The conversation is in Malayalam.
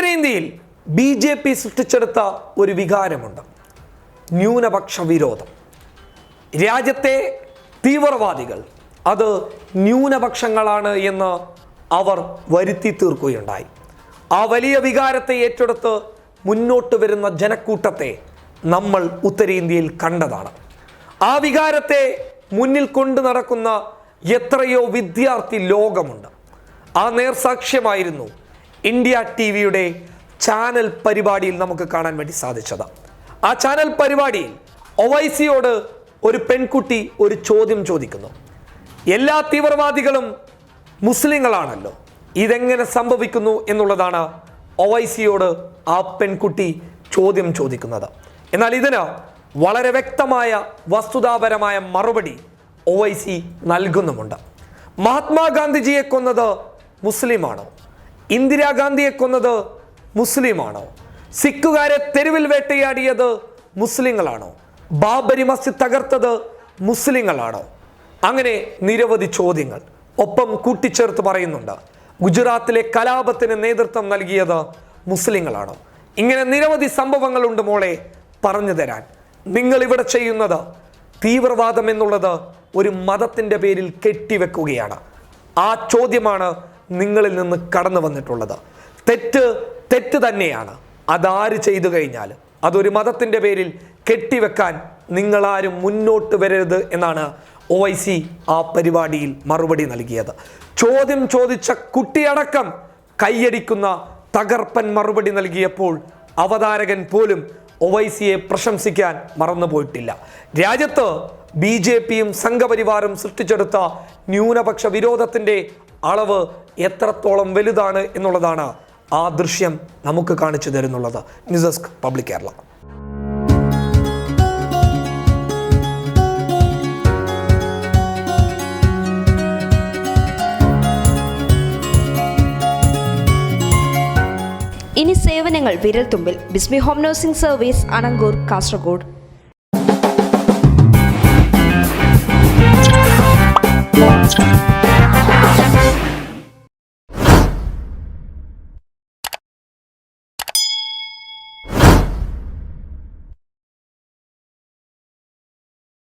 ഉത്തരേന്ത്യയിൽ BJP സൃഷ്ടിച്ചെടുത്ത ഒരു വികാരമുണ്ട്, ന്യൂനപക്ഷ വിരോധം. രാജ്യത്തെ തീവ്രവാദികൾ അത് ന്യൂനപക്ഷങ്ങളാണ് എന്ന് അവർ വരുത്തി തീർക്കുകയുണ്ടായി. ആ വലിയ വികാരത്തെ ഏറ്റെടുത്ത് മുന്നോട്ട് വരുന്ന ജനക്കൂട്ടത്തെ നമ്മൾ ഉത്തരേന്ത്യയിൽ കണ്ടതാണ്. ആ വികാരത്തെ മുന്നിൽ കൊണ്ടു നടക്കുന്ന എത്രയോ വിദ്യാർത്ഥി ലോകമുണ്ട്. ആ നേർസാക്ഷ്യമായിരുന്നു ഇന്ത്യ ടിവിയുടെ ചാനൽ പരിപാടിയിൽ നമുക്ക് കാണാൻ വേണ്ടി സാധിച്ചത്. ആ ചാനൽ പരിപാടിയിൽ ഒവൈസിയോട് ഒരു പെൺകുട്ടി ഒരു ചോദ്യം ചോദിക്കുന്നു. എല്ലാ തീവ്രവാദികളും മുസ്ലിങ്ങളാണല്ലോ, ഇതെങ്ങനെ സംഭവിക്കുന്നു എന്നുള്ളതാണ് ഒവൈസിയോട് ആ പെൺകുട്ടി ചോദ്യം ചോദിക്കുന്നത്. എന്നാൽ ഇതിന് വളരെ വ്യക്തമായ വസ്തുതാപരമായ മറുപടി ഒവൈസി നൽകുന്നുമുണ്ട്. മഹാത്മാഗാന്ധിജിയെ കൊന്നത് മുസ്ലിമാണോ? ഇന്ദിരാഗാന്ധിയെ കൊന്നത് മുസ്ലിമാണോ? സിഖുകാരെ തെരുവിൽ വേട്ടയാടിയത് മുസ്ലിങ്ങളാണോ? ബാബരി മസ്ജിദ് തകർത്തത് മുസ്ലിങ്ങളാണോ? അങ്ങനെ നിരവധി ചോദ്യങ്ങൾ ഒപ്പം കൂട്ടിച്ചേർത്ത് പറയുന്നുണ്ട്. ഗുജറാത്തിലെ കലാപത്തിന് നേതൃത്വം നൽകിയത് മുസ്ലിങ്ങളാണോ? ഇങ്ങനെ നിരവധി സംഭവങ്ങളുണ്ട് മോളെ പറഞ്ഞു തരാൻ. നിങ്ങൾ ഇവിടെ ചെയ്യുന്നത് തീവ്രവാദം എന്നുള്ളത് ഒരു മതത്തിൻ്റെ പേരിൽ കെട്ടിവെക്കുകയാണ്. ആ ചോദ്യമാണ് നിങ്ങളിൽ നിന്ന് കടന്നു വന്നിട്ടുള്ളത്. തെറ്റ് തന്നെയാണ്. അതാര് ചെയ്തു കഴിഞ്ഞാലും അതൊരു മതത്തിൻ്റെ പേരിൽ കെട്ടിവെക്കാൻ നിങ്ങളാരും മുന്നോട്ട് വരരുത് എന്നാണ് ഒവൈസി ആ പരിപാടിയിൽ മറുപടി നൽകിയത്. ചോദ്യം ചോദിച്ച കുട്ടിയടക്കം കൈയടിക്കുന്ന തകർപ്പൻ മറുപടി നൽകിയപ്പോൾ അവതാരകൻ പോലും ഒവൈസിയെ പ്രശംസിക്കാൻ മറന്നുപോയിട്ടില്ല. രാജ്യത്ത് BJPയും സംഘപരിവാറും സൃഷ്ടിച്ചെടുത്ത ന്യൂനപക്ഷ വിരോധത്തിൻ്റെ അളവ് എത്രത്തോളം വലുതാണ് എന്നുള്ളതാണ് ആ ദൃശ്യം നമുക്ക് കാണിച്ചു തരുന്നുള്ളത്. News desk public Kerala. ഇനി സേവനങ്ങൾ വിരൽത്തുമ്പിൽ. Bismi home nursing service, Anangoor, Kasaragod.